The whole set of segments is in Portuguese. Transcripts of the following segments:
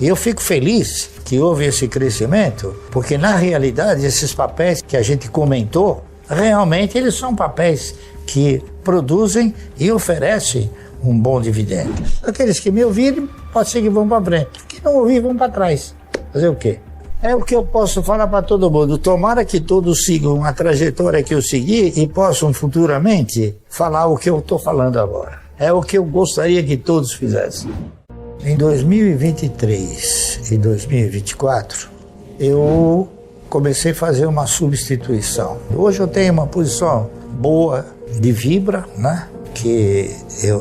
E eu fico feliz que houve esse crescimento, porque na realidade esses papéis que a gente comentou, realmente eles são papéis que produzem e oferecem um bom dividendo. Aqueles que me ouvirem, pode ser que vão para frente. Que não ouvir, vão para trás. Fazer o quê? É o que eu posso falar para todo mundo. Tomara que todos sigam a trajetória que eu segui e possam futuramente falar o que eu estou falando agora. É o que eu gostaria que todos fizessem. Em 2023 e 2024, eu comecei a fazer uma substituição. Hoje eu tenho uma posição boa de Vibra, né? Que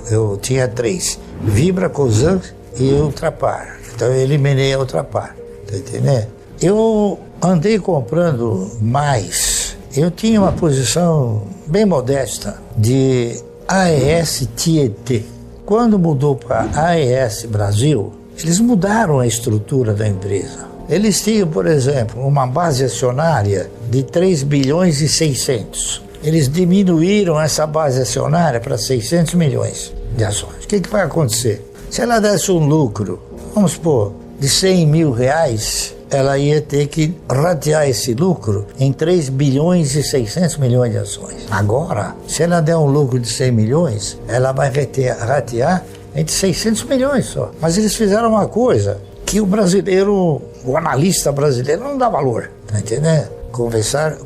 eu tinha 3. Vibra, Cosan e Ultrapar. Então eu eliminei a Ultrapar. Tá entendendo? Eu andei comprando mais. Eu tinha uma posição bem modesta de AES Tietê. Quando mudou para AES Brasil, eles mudaram a estrutura da empresa. Eles tinham, por exemplo, uma base acionária de 3 bilhões e 600. Eles diminuíram essa base acionária para 600 milhões de ações. O que vai acontecer? Se ela desse um lucro, vamos supor, de 100 mil reais, ela ia ter que ratear esse lucro em 3 bilhões e 600 milhões de ações. Agora, se ela der um lucro de 100 milhões, ela vai ratear entre 600 milhões só. Mas eles fizeram uma coisa que o brasileiro, o analista brasileiro não dá valor, tá entendendo? Começar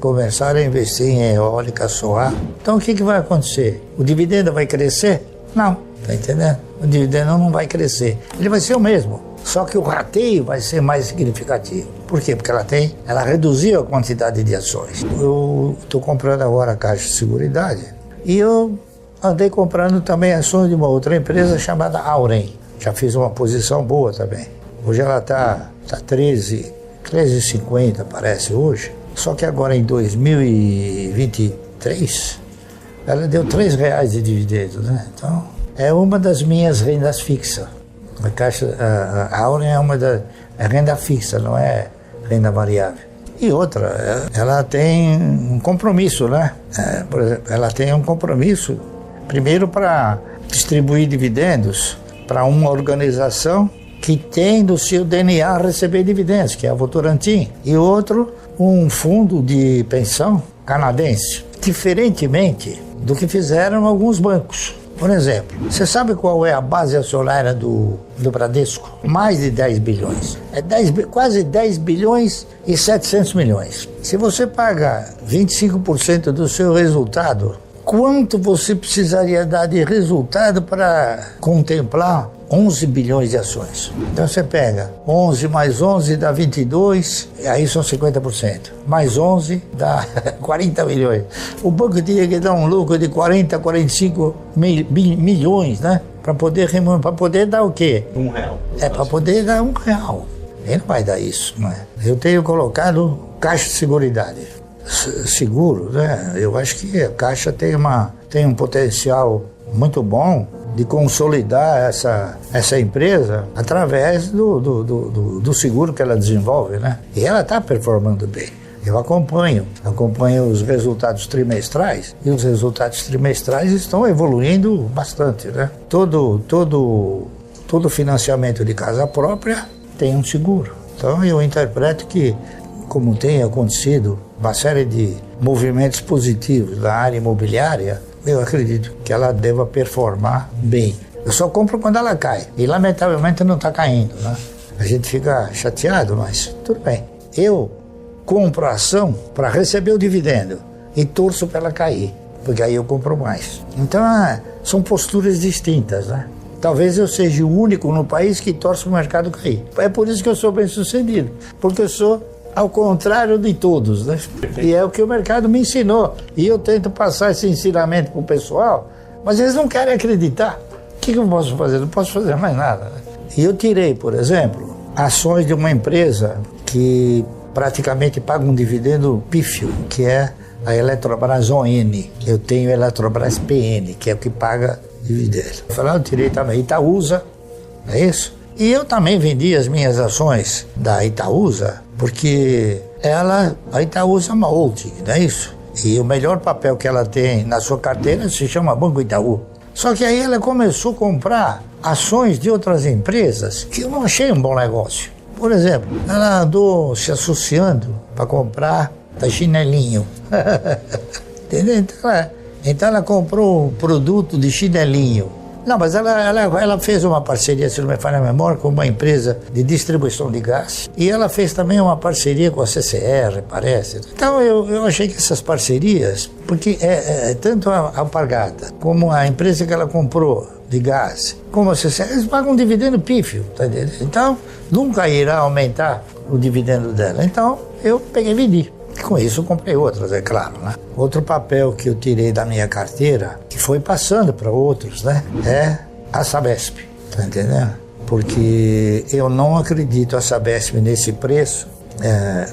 a investir em eólica, solar. Então o que vai acontecer? O dividendo vai crescer? Não, tá entendendo? O dividendo não vai crescer. Ele vai ser o mesmo, só que o rateio vai ser mais significativo. Por quê? Porque ela reduziu a quantidade de ações. Eu estou comprando agora a Caixa de Seguridade e eu andei comprando também ações de uma outra empresa chamada Auren. Já fiz uma posição boa também. Hoje ela está 13,50 parece hoje. Só que agora em 2023 ela deu R$3 de dividendos, né? Então é uma das minhas rendas fixas. A Auren é uma da renda fixa, não é renda variável. E outra, ela tem um compromisso, né? Por exemplo, ela tem um compromisso primeiro para distribuir dividendos para uma organização que tem no seu DNA receber dividendos, que é a Votorantim, e outro, um fundo de pensão canadense, diferentemente do que fizeram alguns bancos. Por exemplo, você sabe qual é a base acionária do Bradesco? Mais de 10 bilhões. Quase 10 bilhões e 700 milhões. Se você paga 25% do seu resultado, quanto você precisaria dar de resultado para contemplar 11 bilhões de ações? Então você pega 11 mais 11 dá 22, e aí são 50%. Mais 11 dá 40 milhões. O banco tinha que dar um lucro de 40, 45 milhões, né? Para poder dar o quê? R$1. Para poder dar R$1. Ele não vai dar isso, não é? Eu tenho colocado Caixa de Seguridade. Seguro, né? Eu acho que a Caixa tem um potencial muito bom de consolidar essa empresa através do seguro que ela desenvolve, né? E ela está performando bem. Eu acompanho os resultados trimestrais, e os resultados trimestrais estão evoluindo bastante, né? Todo financiamento de casa própria tem um seguro. Então eu interpreto que, como tem acontecido uma série de movimentos positivos na área imobiliária, eu acredito que ela deva performar bem. Eu só compro quando ela cai, e lamentavelmente não está caindo, né? A gente fica chateado, mas tudo bem. Eu compro a ação para receber o dividendo e torço para ela cair, porque aí eu compro mais. Então são posturas distintas, né? Talvez eu seja o único no país que torce para o mercado cair. É por isso que eu sou bem sucedido, porque eu sou ao contrário de todos, né? E é o que o mercado me ensinou. E eu tento passar esse ensinamento para o pessoal, mas eles não querem acreditar. O que eu posso fazer? Não posso fazer mais nada, né? E eu tirei, por exemplo, ações de uma empresa que praticamente paga um dividendo pífio, que é a Eletrobras ON. Eu tenho a Eletrobras PN, que é o que paga dividendo. Eu tirei também Itaúsa, não é isso? E eu também vendi as minhas ações da Itaúsa, porque a Itaúsa é uma holding, não é isso? E o melhor papel que ela tem na sua carteira se chama Banco Itaú. Só que aí ela começou a comprar ações de outras empresas que eu não achei um bom negócio. Por exemplo, ela andou se associando para comprar chinelinho. Entendeu? Então ela comprou um produto de chinelinho. Não, mas ela fez uma parceria, se não me falha a memória, com uma empresa de distribuição de gás. E ela fez também uma parceria com a CCR, parece. Então eu achei que essas parcerias, porque tanto a Alpargata como a empresa que ela comprou de gás, como a CCR, eles pagam um dividendo pífio, tá entendendo? Então nunca irá aumentar o dividendo dela. Então eu peguei e vendi. E com isso eu comprei outras, é claro, né? Outro papel que eu tirei da minha carteira, que foi passando para outros, né? É a Sabesp, tá entendendo? Porque eu não acredito a Sabesp nesse preço,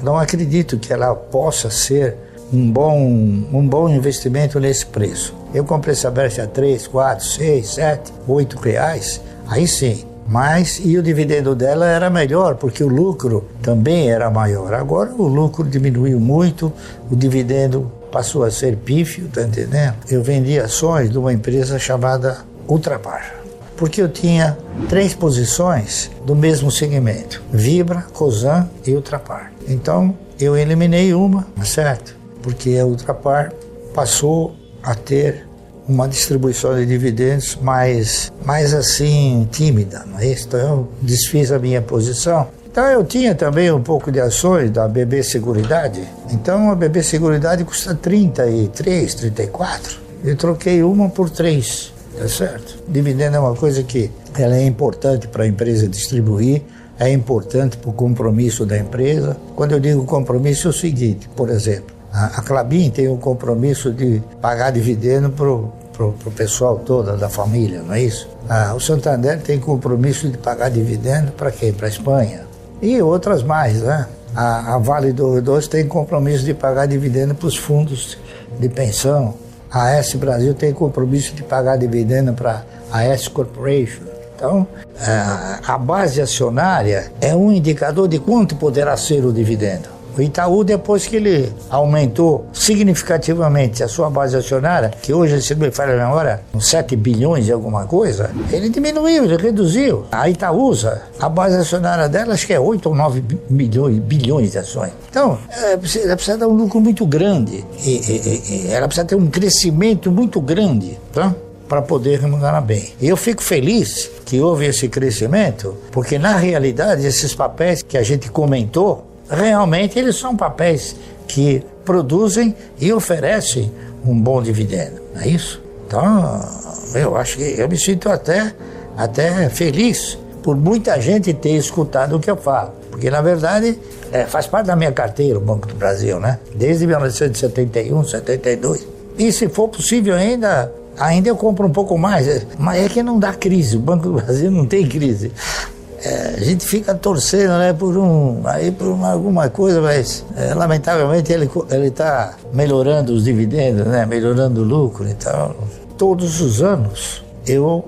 não acredito que ela possa ser um bom investimento nesse preço. Eu comprei Sabesp a 3, 4, 6, 7, 8 reais, aí sim. Mas, e o dividendo dela era melhor, porque o lucro também era maior. Agora o lucro diminuiu muito, o dividendo passou a ser pífio, tá entendendo? Eu vendi ações de uma empresa chamada Ultrapar, porque eu tinha 3 posições do mesmo segmento: Vibra, Cosan e Ultrapar. Então eu eliminei uma, certo? Porque a Ultrapar passou a ter uma distribuição de dividendos mais assim, tímida, não é isso? Então eu desfiz a minha posição. Então eu tinha também um pouco de ações da BB Seguridade. Então a BB Seguridade custa 33, 34. Eu troquei uma por 3, tá certo? Dividendo é uma coisa que ela é importante para a empresa distribuir, é importante para o compromisso da empresa. Quando eu digo compromisso é o seguinte, por exemplo, a Klabin tem o compromisso de pagar dividendo para o pessoal todo da família, não é isso? O Santander tem compromisso de pagar dividendo para quem? Para a Espanha. E outras mais, né? A Vale do Doce tem compromisso de pagar dividendo para os fundos de pensão. A S Brasil tem compromisso de pagar dividendo para a S Corporation. Então, a base acionária é um indicador de quanto poderá ser o dividendo. O Itaú, depois que ele aumentou significativamente a sua base acionária, que hoje, se não me falha a memória, uns 7 bilhões de alguma coisa, ele diminuiu, ele reduziu. A Itaúsa, a base acionária dela, acho que é 8 ou 9 bilhões de ações. Então, ela precisa dar um lucro muito grande, ela precisa ter um crescimento muito grande, tá? Para poder remunerar bem. E eu fico feliz que houve esse crescimento, porque na realidade esses papéis que a gente comentou, realmente eles são papéis que produzem e oferecem um bom dividendo, não é isso? Então, eu acho que eu me sinto até feliz por muita gente ter escutado o que eu falo, porque na verdade faz parte da minha carteira o Banco do Brasil, né? Desde 1971, 72. E se for possível ainda eu compro um pouco mais, mas é que não dá crise, o Banco do Brasil não tem crise. A gente fica torcendo, né, por alguma coisa, mas lamentavelmente ele está melhorando os dividendos, né, melhorando o lucro. Então, todos os anos eu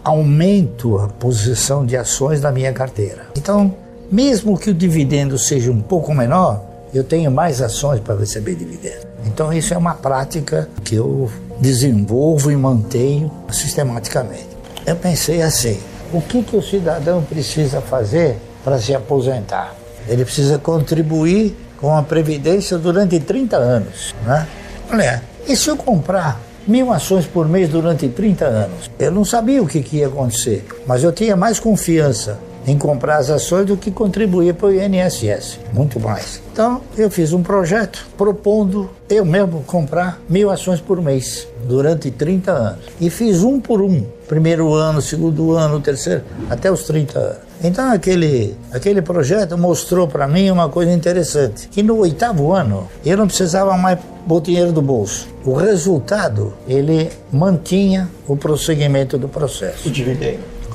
aumento a posição de ações na minha carteira. Então, mesmo que o dividendo seja um pouco menor, eu tenho mais ações para receber dividendo. Então, isso é uma prática que eu desenvolvo e mantenho sistematicamente. Eu pensei assim: o que o cidadão precisa fazer para se aposentar? Ele precisa contribuir com a Previdência durante 30 anos, né? Olha, e se eu comprar 1.000 ações por mês durante 30 anos? Eu não sabia o que ia acontecer, mas eu tinha mais confiança em comprar as ações do que contribuir para o INSS, muito mais. Então, eu fiz um projeto propondo eu mesmo comprar 1.000 ações por mês durante 30 anos. E fiz um por um, primeiro ano, segundo ano, terceiro, até os 30 anos. Então, aquele projeto mostrou para mim uma coisa interessante, que no 8º ano, eu não precisava mais pôr dinheiro do bolso. O resultado, ele mantinha o prosseguimento do processo. O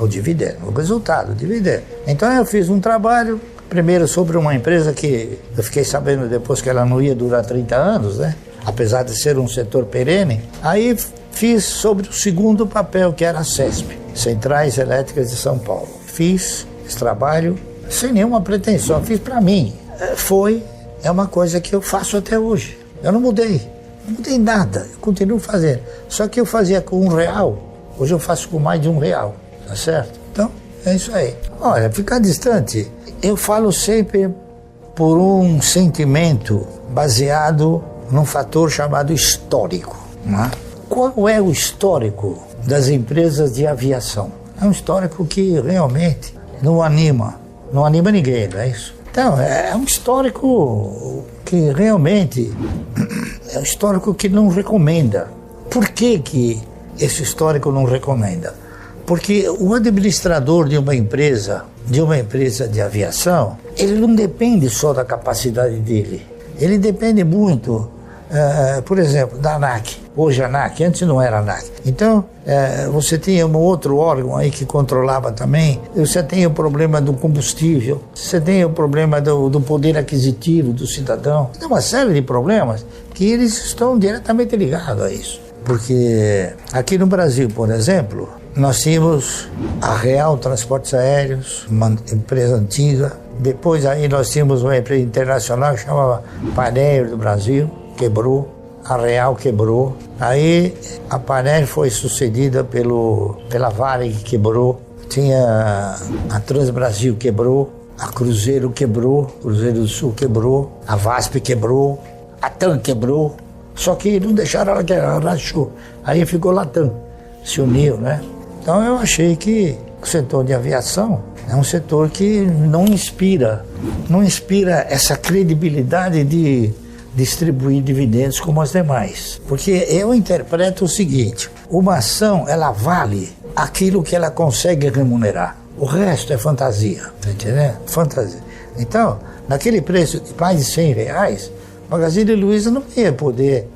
dividendo, o resultado, o dividendo. Então eu fiz um trabalho, primeiro sobre uma empresa que eu fiquei sabendo depois que ela não ia durar 30 anos, né? Apesar de ser um setor perene. Aí fiz sobre o segundo papel, que era a CESP, Centrais Elétricas de São Paulo. Fiz esse trabalho sem nenhuma pretensão, fiz para mim. É uma coisa que eu faço até hoje. Eu não mudei nada, eu continuo fazendo. Só que eu fazia com R$1 Hoje eu faço com mais de R$1, tá certo? Então, é isso aí. Olha, ficar distante, eu falo sempre por um sentimento baseado num fator chamado histórico. Né? Qual é o histórico das empresas de aviação? É um histórico que realmente não anima ninguém, não é isso? Então, é um histórico que realmente é um histórico que não recomenda. Por que esse histórico não recomenda? Porque o administrador de uma empresa de aviação, ele não depende só da capacidade dele. Ele depende muito, por exemplo, da ANAC. Hoje a ANAC, antes não era a ANAC. Então, você tinha um outro órgão aí que controlava também. Você tem o problema do combustível, você tem o problema do poder aquisitivo do cidadão. Tem uma série de problemas que eles estão diretamente ligados a isso. Porque aqui no Brasil, por exemplo, nós tínhamos a Real Transportes Aéreos, uma empresa antiga. Depois aí nós tínhamos uma empresa internacional que chamava Panair do Brasil, quebrou. A Real quebrou. Aí a Panair foi sucedida pela Varig, que quebrou. Tinha a Transbrasil quebrou. A Cruzeiro quebrou. Cruzeiro do Sul quebrou. A VASP quebrou. A TAM quebrou. Só que não deixaram ela quebrar, ela rachou. Aí ficou Latam, se uniu, né? Então eu achei que o setor de aviação é um setor que não inspira essa credibilidade de distribuir dividendos como as demais. Porque eu interpreto o seguinte, uma ação, ela vale aquilo que ela consegue remunerar. O resto é fantasia, tá entendendo? Fantasia. Então, naquele preço de mais de R$100, Magazine Luiza não ia poder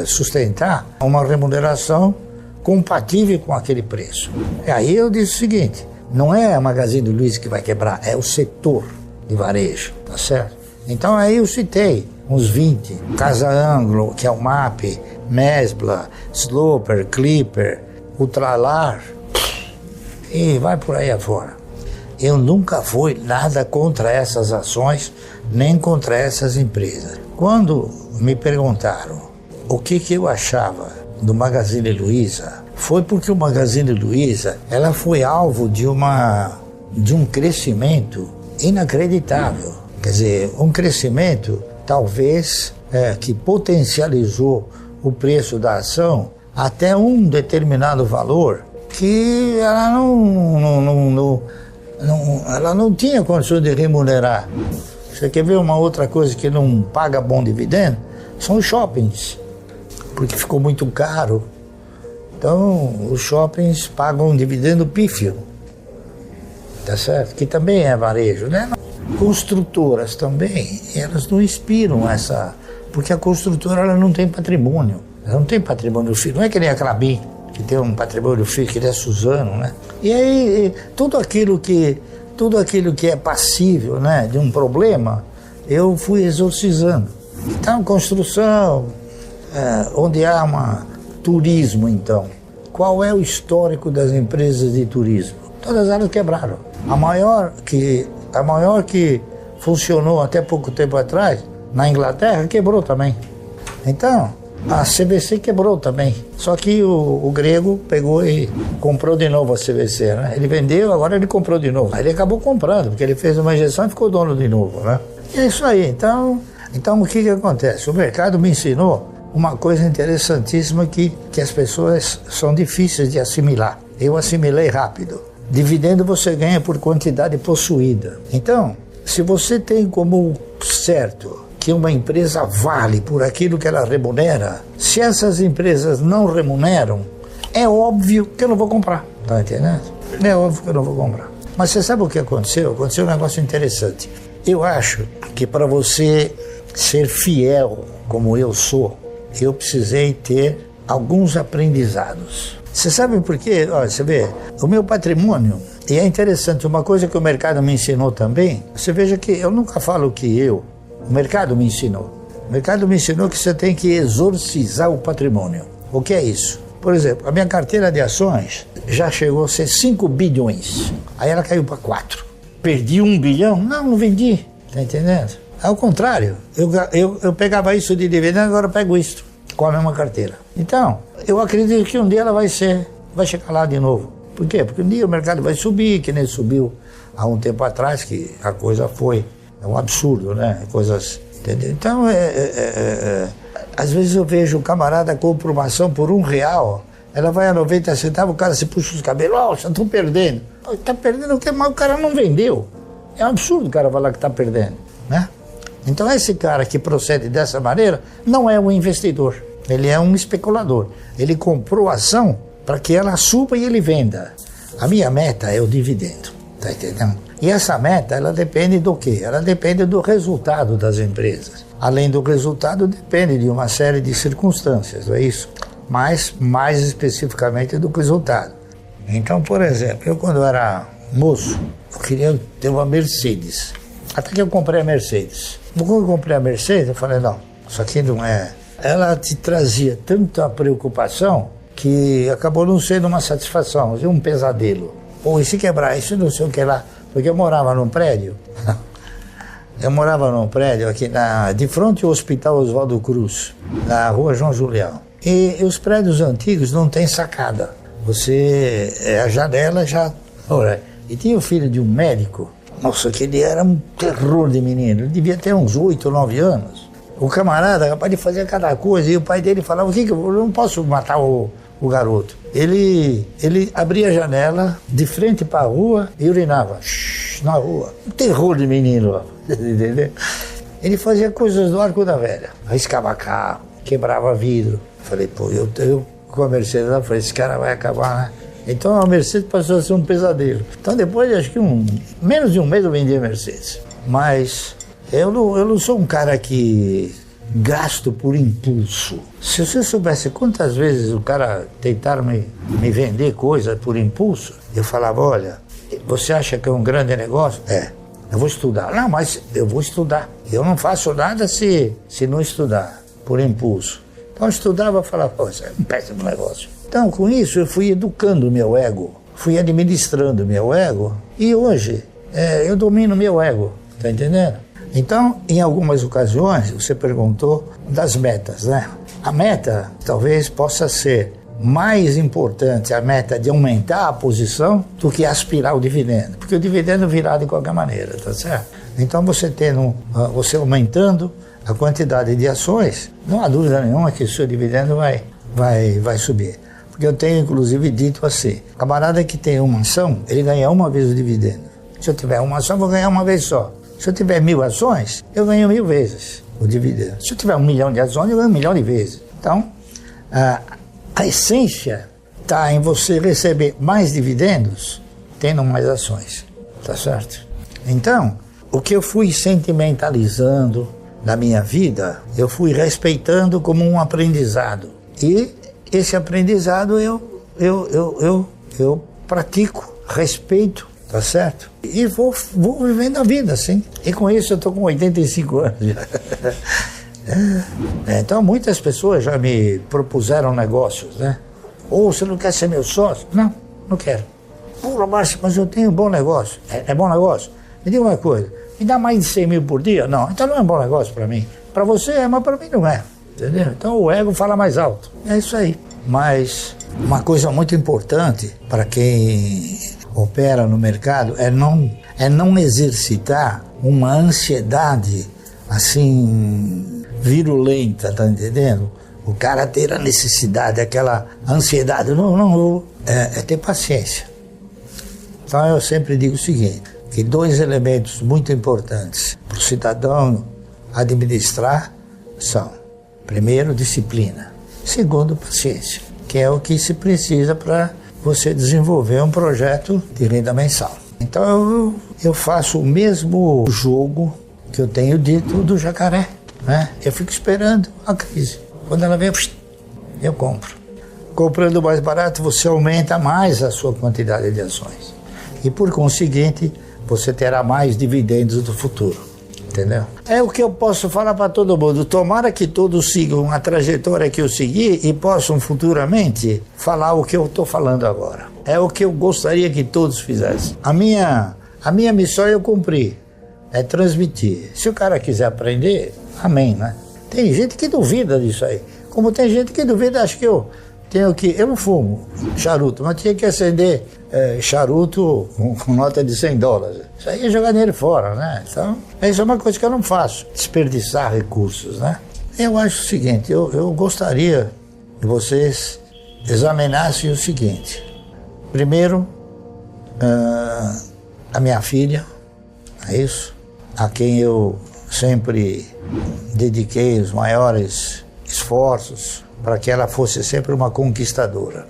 sustentar uma remuneração compatível com aquele preço. E aí eu disse o seguinte, não é a Magazine Luiza que vai quebrar, é o setor de varejo, tá certo? Então aí eu citei uns 20, Casa Anglo, que é o MAP, Mesbla, Sloper, Clipper, Ultralar, e vai por aí afora. Eu nunca fui nada contra essas ações, nem contra essas empresas. Quando me perguntaram o que eu achava do Magazine Luiza, foi porque o Magazine Luiza ela foi alvo de um crescimento inacreditável. Quer dizer, um crescimento talvez que potencializou o preço da ação até um determinado valor que ela ela não tinha condições de remunerar. Você quer ver uma outra coisa que não paga bom dividendo? São os shoppings, porque ficou muito caro. Então, os shoppings pagam um dividendo pífio, tá certo? Que também é varejo, né? Construtoras também, elas não inspiram essa... Porque a construtora ela não tem patrimônio. Ela não tem patrimônio fixo. Não é que nem a Clabin, que tem um patrimônio fixo, que ele é Suzano, né? E aí, tudo aquilo que é passível, né, de um problema, eu fui exorcizando. Então, construção, onde há turismo, então. Qual é o histórico das empresas de turismo? Todas elas quebraram. A maior que funcionou até pouco tempo atrás, na Inglaterra, quebrou também. Então, a CVC quebrou também. Só que o grego pegou e comprou de novo a CVC, né? Ele vendeu, agora ele comprou de novo. Aí ele acabou comprando, porque ele fez uma injeção e ficou dono de novo, né? E é isso aí. Então o que acontece? O mercado me ensinou uma coisa interessantíssima que as pessoas são difíceis de assimilar. Eu assimilei rápido. Dividendo você ganha por quantidade possuída. Então, se você tem como certo que uma empresa vale por aquilo que ela remunera, se essas empresas não remuneram, é óbvio que eu não vou comprar. Tá entendendo? É óbvio que eu não vou comprar. Mas você sabe o que aconteceu? Aconteceu um negócio interessante. Eu acho que para você ser fiel como eu sou, eu precisei ter alguns aprendizados. Você sabe por quê? Olha, você vê, o meu patrimônio, e é interessante, uma coisa que o mercado me ensinou também, você veja que eu nunca falo que o mercado me ensinou. O mercado me ensinou que você tem que exorcizar o patrimônio. O que é isso? Por exemplo, a minha carteira de ações já chegou a ser 5 bilhões. Aí ela caiu para 4. Perdi 1 bilhão? Não vendi. Tá entendendo? Ao contrário, eu pegava isso de dividendo, agora eu pego isso. com a mesma carteira. Então, eu acredito que um dia ela vai chegar lá de novo. Por quê? Porque um dia o mercado vai subir, que nem subiu há um tempo atrás, que a coisa foi um absurdo, né? Coisas, entendeu? Então, às vezes eu vejo o camarada compra uma ação por R$1, ela vai a 90 centavos, o cara se puxa os cabelos, já estou perdendo. Está perdendo o quê? Mas o cara não vendeu. É um absurdo o cara falar que está perdendo, né? Então esse cara que procede dessa maneira não é um investidor, ele é um especulador. Ele comprou a ação para que ela suba e ele venda. A minha meta é o dividendo, tá entendendo? E essa meta, ela depende do quê? Ela depende do resultado das empresas. Além do resultado, depende de uma série de circunstâncias, não é isso? Mas mais especificamente do resultado. Então, por exemplo, eu quando era moço, eu queria ter uma Mercedes. Até que eu comprei a Mercedes. Quando eu comprei a Mercedes, eu falei, não, isso aqui não é... Ela te trazia tanta preocupação que acabou não sendo uma satisfação, um pesadelo. Pô, e se quebrar isso, não sei o que lá. Porque eu morava num prédio. Eu morava num prédio aqui de frente ao Hospital Oswaldo Cruz, na rua João Julião. E os prédios antigos não tem sacada. A janela já... E tinha o filho de um médico. Nossa, que ele era um terror de menino. Ele devia ter uns 8 ou 9 anos. O camarada, capaz de fazer cada coisa. E o pai dele falava, o que eu não posso matar o garoto. Ele abria a janela de frente para a rua e urinava na rua. Um terror de menino, entendeu? Ele fazia coisas do arco da velha. Arriscava carro, quebrava vidro. Falei, pô, eu com a Mercedes, eu falei, esse cara vai acabar, né? Então a Mercedes passou a ser um pesadelo. Então depois, acho que menos de um mês eu vendi a Mercedes. Mas eu não sou um cara que gasto por impulso. Se você soubesse quantas vezes o cara tentaram me vender coisa por impulso, eu falava, olha, você acha que é um grande negócio? Eu vou estudar. Não, mas eu vou estudar. Eu não faço nada se não estudar, por impulso. Então eu estudava e falava, pô, isso é um péssimo negócio. Então, com isso, eu fui educando o meu ego, fui administrando o meu ego, e hoje eu domino o meu ego, tá entendendo? Então, em algumas ocasiões, você perguntou das metas, né? A meta talvez possa ser mais importante, a meta de aumentar a posição, do que aspirar o dividendo, porque o dividendo virá de qualquer maneira, tá certo? Então, você aumentando a quantidade de ações, não há dúvida nenhuma que o seu dividendo vai subir. Porque eu tenho, inclusive, dito assim, camarada que tem uma ação, ele ganha uma vez o dividendo. Se eu tiver uma ação, eu vou ganhar uma vez só. Se eu tiver 1000 ações, eu ganho 1000 vezes o dividendo. Se eu tiver 1 milhão de ações, eu ganho 1 milhão de vezes. Então, a essência está em você receber mais dividendos tendo mais ações. Tá certo? Então, o que eu fui sentimentalizando na minha vida, eu fui respeitando como um aprendizado. E esse aprendizado eu pratico, respeito, tá certo? E vou vivendo a vida, assim. E com isso eu estou com 85 anos já. Então muitas pessoas já me propuseram negócios, né? Ou você não quer ser meu sócio? Não quero. Pô, Márcio, mas eu tenho um bom negócio. É bom negócio? Me diga uma coisa, me dá mais de 100 mil por dia? Não, então não é um bom negócio para mim. Para você é, mas para mim não é. Entendeu? Então o ego fala mais alto. É isso aí. Mas uma coisa muito importante para quem opera no mercado é não exercitar uma ansiedade assim virulenta, tá entendendo? O cara ter a necessidade, aquela ansiedade, é ter paciência. Então eu sempre digo o seguinte, que 2 elementos muito importantes para o cidadão administrar são, primeiro, disciplina, segundo, paciência, que é o que se precisa para você desenvolver um projeto de renda mensal. Então eu faço o mesmo jogo que eu tenho dito do jacaré, né? Eu fico esperando a crise. Quando ela vem, eu compro. Comprando mais barato, você aumenta mais a sua quantidade de ações. E por conseguinte, você terá mais dividendos do futuro. Entendeu? É o que eu posso falar para todo mundo. Tomara que todos sigam a trajetória que eu segui e possam futuramente falar o que eu estou falando agora. É o que eu gostaria que todos fizessem. A minha missão eu cumpri. É transmitir. Se o cara quiser aprender, amém, né? Tem gente que duvida disso aí. Como tem gente que duvida, acho que eu não fumo charuto, mas tinha que acender charuto com nota de $100. Isso aí é jogar dinheiro fora, né? Então, isso é uma coisa que eu não faço, desperdiçar recursos, né? Eu acho o seguinte, eu gostaria que vocês examinassem o seguinte. Primeiro, a minha filha, é isso, a quem eu sempre dediquei os maiores esforços para que ela fosse sempre uma conquistadora.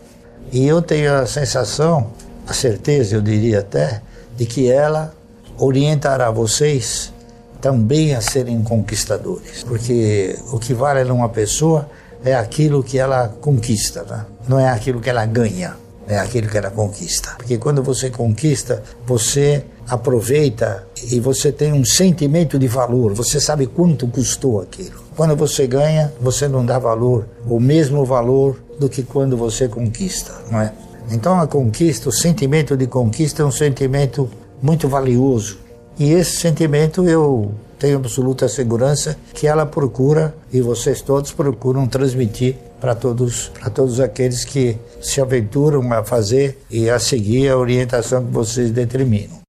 E eu tenho a sensação, a certeza, eu diria até, de que ela orientará vocês também a serem conquistadores. Porque o que vale numa pessoa é aquilo que ela conquista, né? Não é aquilo que ela ganha, é aquilo que ela conquista. Porque quando você conquista, você aproveita e você tem um sentimento de valor, você sabe quanto custou aquilo. Quando você ganha, você não dá valor, o mesmo valor do que quando você conquista, não é? Então a conquista, o sentimento de conquista é um sentimento muito valioso. E esse sentimento eu tenho absoluta segurança que ela procura, e vocês todos procuram transmitir para todos aqueles que se aventuram a fazer e a seguir a orientação que vocês determinam.